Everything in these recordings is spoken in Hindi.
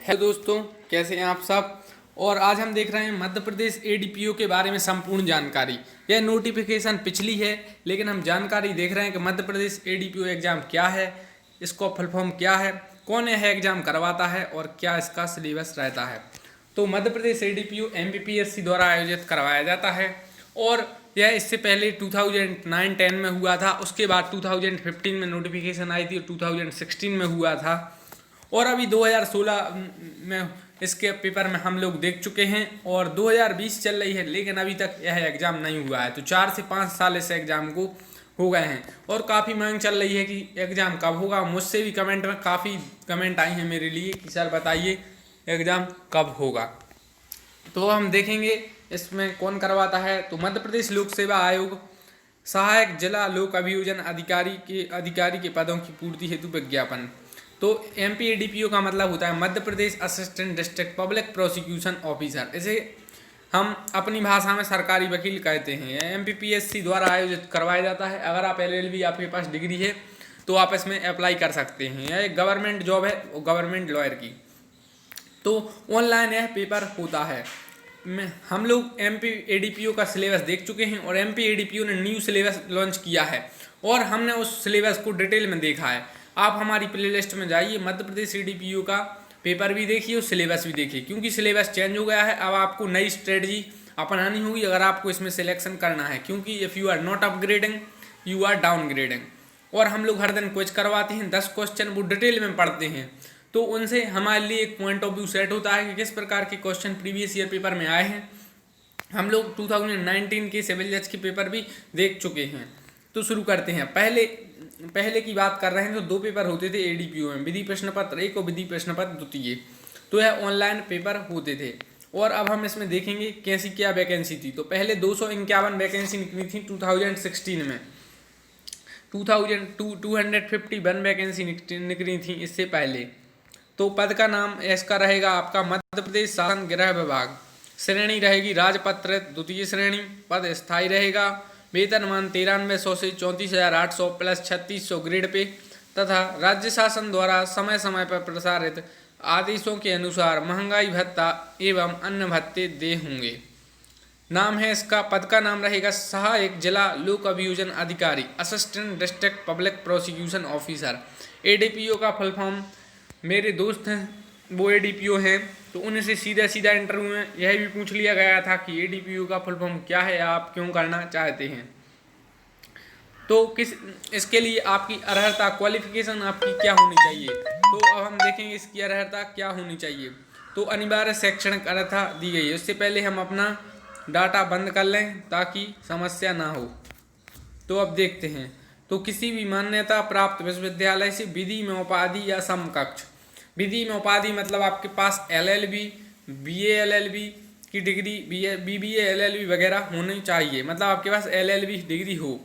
हेलो दोस्तों, कैसे हैं आप सब। और आज हम देख रहे हैं मध्य प्रदेश एडीपीओ के बारे में संपूर्ण जानकारी। यह नोटिफिकेशन पिछली है, लेकिन हम जानकारी देख रहे हैं कि मध्य प्रदेश एडीपीओ एग्ज़ाम क्या है, इसको फुल फॉर्म क्या है, कौन यह एग्ज़ाम करवाता है और क्या इसका सिलेबस रहता है। तो मध्य प्रदेश एडीपीओ एमपीपीएससी द्वारा आयोजित करवाया जाता है और यह इससे पहले 2009-10 में हुआ था। उसके बाद 2015 में नोटिफिकेशन आई थी और 2016 में हुआ था और अभी 2016 में इसके पेपर में हम लोग देख चुके हैं और 2020 चल रही है, लेकिन अभी तक यह एग्ज़ाम नहीं हुआ है। तो 4 से 5 साल इस एग्ज़ाम को हो गए हैं और काफ़ी मांग चल रही है कि एग्ज़ाम कब होगा। मुझसे भी कमेंट में काफ़ी कमेंट आई हैं मेरे लिए कि सर बताइए एग्ज़ाम कब होगा। तो हम देखेंगे इसमें कौन करवाता है। तो मध्य प्रदेश लोक सेवा आयोग सहायक जिला लोक अभियोजन अधिकारी के पदों की पूर्ति हेतु विज्ञापन। तो एमपीएडीपीओ का मतलब होता है Madhya Pradesh assistant district public prosecution officer. इसे हम अपनी भाषा में सरकारी वकील कहते हैं। एमपीपीएससी द्वारा आयोजित करवाया जाता है। अगर आप एलएलबी आपके पास डिग्री है तो आप इसमें अप्लाई कर सकते हैं। यह एक गवर्नमेंट जॉब है, गवर्नमेंट लॉयर की। तो ऑनलाइन यह पेपर होता है। हम लोग एमपीएडीपीओ का सिलेबस देख चुके हैं और एमपीएडीपीओ ने न्यू सिलेबस लॉन्च किया है और हमने उस सिलेबस को डिटेल में देखा है। आप हमारी प्लेलिस्ट में जाइए, मध्य प्रदेश एडीपीओ का पेपर भी देखिए और सिलेबस भी देखिए, क्योंकि सिलेबस चेंज हो गया है। अब आपको नई स्ट्रेटजी अपनानी होगी अगर आपको इसमें सिलेक्शन करना है, क्योंकि if you are not upgrading you are downgrading. और हम लोग हर दिन क्विज करवाते हैं, 10 क्वेश्चन वो डिटेल में पढ़ते हैं, तो उनसे हमारे लिए एक पॉइंट ऑफ व्यू सेट होता है कि किस प्रकार के क्वेश्चन प्रीवियस ईयर पेपर में आए हैं। हम लोग 2019 के सिविल जज के पेपर भी देख चुके हैं। तो शुरू करते हैं। पहले की बात कर रहे हैं तो 2 पेपर होते थे एडीपीओ में, विधि प्रश्न पत्र 1 और विधि प्रश्न पत्र 2। तो यह ऑनलाइन पेपर होते थे। और अब हम इसमें देखेंगे कैसी क्या वैकेंसी थी। तो पहले 251 वैकेंसी निकली थी 2016 में। 251 वैकेंसी निकली थी इससे पहले। तो पद का नाम इसका रहेगा आपका मध्य प्रदेश शासन गृह विभाग। श्रेणी रहेगी राजपत्रित 2 श्रेणी। पद स्थायी रहेगा। वेतनमान 9300 से 34,800 प्लस 3600 ग्रेड पे तथा राज्य शासन द्वारा समय समय पर प्रसारित आदेशों के अनुसार महंगाई भत्ता एवं अन्य भत्ते दे होंगे। नाम है इसका, पद का नाम रहेगा सहायक जिला लोक अभियोजन अधिकारी, assistant district public prosecution officer. ADPO का फुल फॉर्म, मेरे दोस्त हैं वो एडीपीओ हैं तो उनसे सीधा इंटरव्यू में यह भी पूछ लिया गया था कि एडीपीओ का फुल फॉर्म क्या है, आप क्यों करना चाहते हैं। तो इसके लिए आपकी अर्हता क्वालिफिकेशन आपकी क्या होनी चाहिए। तो अब हम देखेंगे इसकी अर्हता क्या होनी चाहिए। तो अनिवार्य शैक्षणिक अर्हता दी गई है। उससे पहले हम अपना डाटा बंद कर लें ताकि समस्या ना हो। तो अब देखते हैं। तो किसी भी मान्यता प्राप्त विश्वविद्यालय से विधि में उपाधि या समकक्ष। विधि में उपाधि मतलब आपके पास एलएलबी, बीए एलएलबी की डिग्री, बीबीए एलएलबी वगैरह होनी चाहिए, मतलब आपके पास एलएलबी डिग्री हो।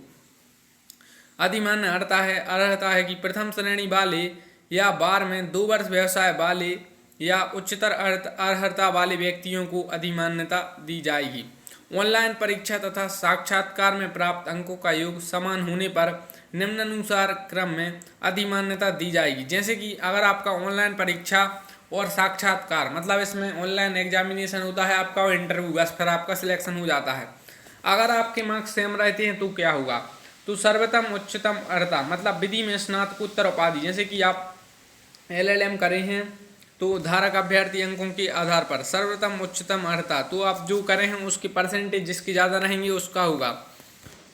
अधिमान्य अर्हता है कि प्रथम श्रेणी वाले या बार में 2 वर्ष व्यवसाय वाले या उच्चतर अर्हता वाले व्यक्तियों को अधिमान्यता दी जाएगी। ऑनलाइन परीक्षा तथा साक्षात्कार में प्राप्त अंकों का योग समान होने पर निम्नानुसार क्रम में अधिमान्यता दी जाएगी। जैसे कि अगर आपका ऑनलाइन परीक्षा और साक्षात्कार, मतलब इसमें ऑनलाइन एग्जामिनेशन होता है आपका और इंटरव्यू, बस फिर आपका सिलेक्शन हो जाता है। अगर आपके मार्क्स सेम रहते हैं तो क्या होगा। तो सर्वोत्तम उच्चतम अर्हता मतलब विधि में स्नातकोत्तर उपाधि, जैसे कि आप एलएलएम करे हैं तो धारक अभ्यर्थी अंकों के आधार पर सर्वोत्तम उच्चतम अर्हता, तो आप जो करें हैं उसके परसेंटेज जिसके ज़्यादा रहेंगे उसका होगा।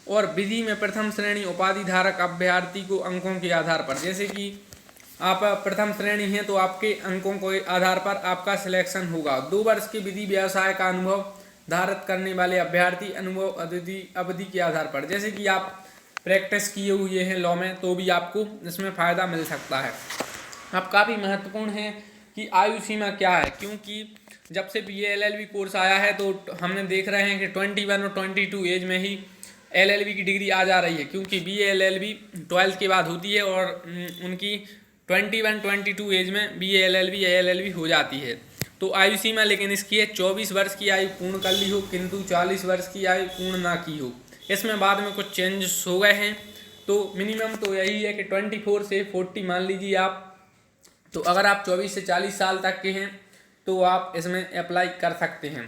और विधि में प्रथम श्रेणी उपाधि धारक अभ्यर्थी को अंकों के आधार पर, जैसे कि आप प्रथम श्रेणी हैं तो आपके अंकों के आधार पर आपका सिलेक्शन होगा। 2 वर्ष के विधि व्यवसाय का अनुभव धारित करने वाले अभ्यर्थी अनुभव अवधि के आधार पर, जैसे कि आप प्रैक्टिस किए हुए हैं लॉ में तो भी आपको इसमें फ़ायदा मिल सकता है। अब काफ़ी महत्वपूर्ण है कि आयु सीमा क्या है, क्योंकि जब से बीए एलएलबी कोर्स आया है तो हमने देख रहे हैं कि 21 और 22 एज में ही एलएलबी की डिग्री आ जा रही है, क्योंकि बीए एलएलबी 12th के बाद होती है और उनकी 21-22 एज में बीए एलएलबी या एलएलबी हो जाती है। तो आयु सीमा लेकिन इसकी है 24 वर्ष की आयु पूर्ण कर ली हो, किंतु 40 वर्ष की आयु पूर्ण ना की हो। इसमें बाद में कुछ चेंजेस हो गए हैं। तो मिनिमम तो यही है कि 24 से 40 मान लीजिए आप, तो अगर आप 24 से 40 साल तक के हैं तो आप इसमें अप्लाई कर सकते हैं।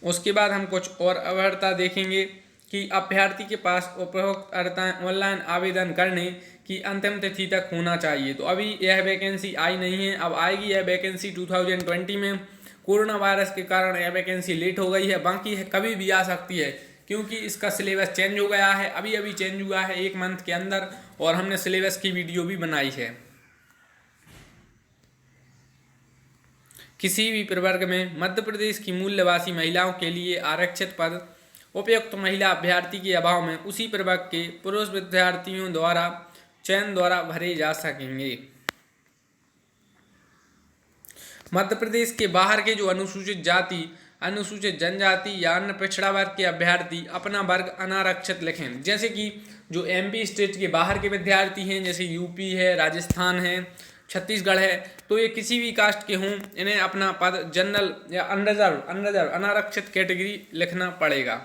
उसके बाद हम कुछ और अवधारणा देखेंगे कि अभ्यर्थी के पास उपरोक्त अर्थात ऑनलाइन आवेदन करने की अंतिम तिथि तक होना चाहिए। तो अभी यह वैकेंसी आई नहीं है, अब आएगी यह वैकेंसी 2020 में। कोरोना वायरस के कारण यह वैकेंसी लेट हो गई है, बाकी है कभी भी आ सकती है क्योंकि इसका सिलेबस चेंज हो गया है, अभी अभी चेंज हुआ है 1 मंथ के अंदर, और हमने सिलेबस की वीडियो भी बनाई है। किसी भी प्रवर्ग में मध्य प्रदेश की मूल निवासी महिलाओं के लिए आरक्षित पद उपयुक्त महिला अभ्यर्थी के अभाव में उसी प्रवर्ग के पुरुष विद्यार्थियों द्वारा चयन द्वारा भरे जा सकेंगे। मध्य प्रदेश के बाहर के जो अनुसूचित जाति, अनुसूचित जनजाति या अन्य पिछड़ा वर्ग के अभ्यर्थी अपना वर्ग अनारक्षित लिखें। जैसे कि जो एमपी स्टेट के बाहर के विद्यार्थी हैं, जैसे यूपी है, राजस्थान है, छत्तीसगढ़ है, तो ये किसी भी कास्ट के हों, इन्हें अपना पद जनरल या अनरिजर्व अनारक्षित कैटेगरी लिखना पड़ेगा।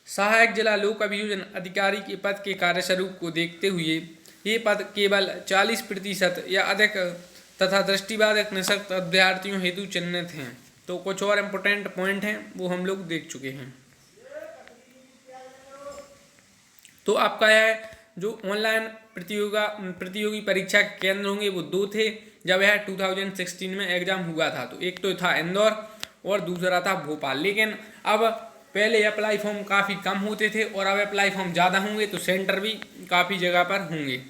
सहायक जिला लोक अभियोजन अधिकारी के पद के कार्यस्वरूप को देखते हुए ये पद केवल 40% या अधिक तथा दृष्टिबाधित निःशक्त अभ्यर्थियों हेतु चिन्हित हैं। तो कुछ और इम्पोर्टेंट पॉइंट हैं वो हम लोग देख चुके हैं। तो आपका यह जो ऑनलाइन प्रतियोगी परीक्षा के केंद्र होंगे वो 2 थे जब यह 2016 में एग्जाम हुआ था। तो एक तो था इंदौर और दूसरा था भोपाल। लेकिन अब पहले अप्लाई फॉर्म काफ़ी कम होते थे और अब अप्लाई फॉर्म ज़्यादा होंगे, तो सेंटर भी काफ़ी जगह पर होंगे।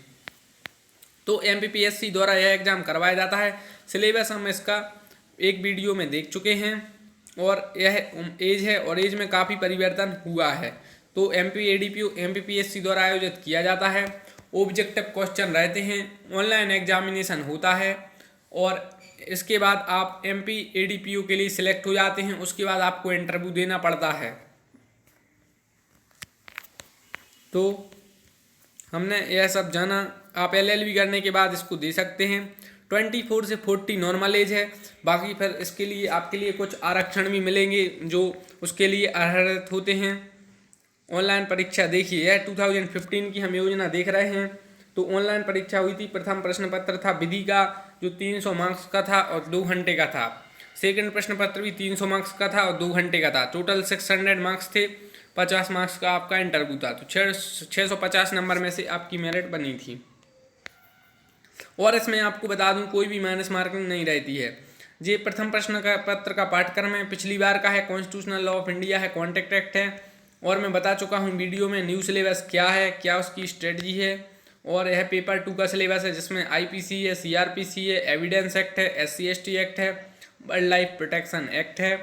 तो MPPSC द्वारा यह एग्ज़ाम करवाया जाता है। सिलेबस हम इसका एक वीडियो में देख चुके हैं और यह एज है और एज में काफ़ी परिवर्तन हुआ है। तो MPPSC द्वारा आयोजित किया जाता है। ऑब्जेक्टिव क्वेश्चन रहते हैं, ऑनलाइन एग्जामिनेशन होता है और इसके बाद आप MPADPO के लिए सिलेक्ट हो जाते हैं। उसके बाद आपको इंटरव्यू देना पड़ता है। तो हमने यह सब जाना। आप LLB करने के बाद इसको दे सकते हैं। 24 से 40 नॉर्मल एज है। बाकी फिर इसके लिए आपके लिए कुछ आरक्षण भी मिलेंगे जो उसके लिए अर्हत होते हैं। ऑनलाइन परीक्षा देखिए, यह 2015 की हम योजना देख रहे हैं। तो ऑनलाइन परीक्षा हुई थी। प्रथम प्रश्न पत्र था विधि का जो 300 मार्क्स का था और 2 घंटे का था। सेकंड प्रश्न पत्र भी 300 मार्क्स का था और 2 घंटे का था। टोटल 600 मार्क्स थे। 50 मार्क्स का आपका इंटरव्यू था। तो 650 नंबर में से आपकी मेरिट बनी थी। और इसमें आपको बता दूं कोई भी माइनस मार्किंग नहीं रहती है। ये प्रथम प्रश्न का पत्र का पाठ्यक्रम है, पिछली बार का है, कॉन्स्टिट्यूशनल लॉ ऑफ इंडिया है, कॉन्ट्रैक्ट एक्ट है। और मैं बता चुका हूँ वीडियो में न्यू सिलेबस क्या है, क्या उसकी स्ट्रेटजी है। और यह पेपर 2 का सिलेबस है जिसमें IPC है, CRPC है, एविडेंस एक्ट है, SC/ST एक्ट है, वाइल्ड लाइफ प्रोटेक्शन एक्ट है,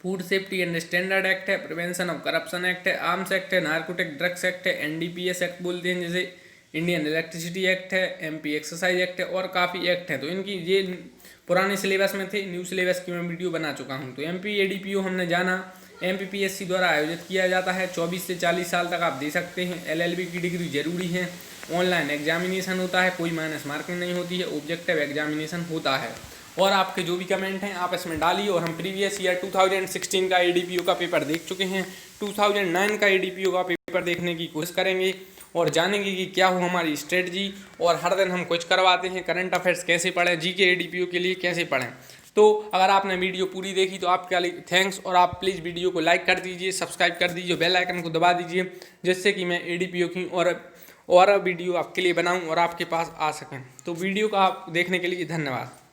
food safety and standard act है, प्रिवेंशन ऑफ करप्शन एक्ट है, आर्म्स एक्ट है, नार्कोटिक ड्रग्स एक्ट है, NDPS एक्ट बोलते हैं जैसे, इंडियन इलेक्ट्रिसिटी एक्ट है, MP एक्सरसाइज एक्ट है और काफ़ी एक्ट हैं। तो इनकी ये पुराने सिलेबस में थे, न्यू सिलेबस की मैं वीडियो बना चुका हूँ। तो MPADPO हमने जाना MPPSC द्वारा आयोजित किया जाता है। 24 से 40 साल तक आप दे सकते हैं। LLB की डिग्री जरूरी है। ऑनलाइन एग्जामिनेशन होता है, कोई माइनस मार्किंग नहीं होती है, ऑब्जेक्टिव एग्जामिनेशन होता है। और आपके जो भी कमेंट हैं आप इसमें डालिए। और हम प्रीवियस ईयर 2016 का ADPO का पेपर देख चुके हैं, 2009 का ADPO का पेपर देखने की कोशिश करेंगे और जानेंगे कि क्या हो हमारी स्ट्रेटजी। और हर दिन हम कुछ करवाते हैं, करंट अफेयर्स कैसे पढ़ें, GK ADPO के लिए कैसे पढ़ें। तो अगर आपने वीडियो पूरी देखी तो आपके लिए थैंक्स। और आप प्लीज़ वीडियो को लाइक कर दीजिए, सब्सक्राइब कर दीजिए, बेल आइकन को दबा दीजिए जिससे कि मैं ADPO की और वीडियो आपके लिए बनाऊं और आपके पास आ सकें। तो वीडियो का आप देखने के लिए धन्यवाद।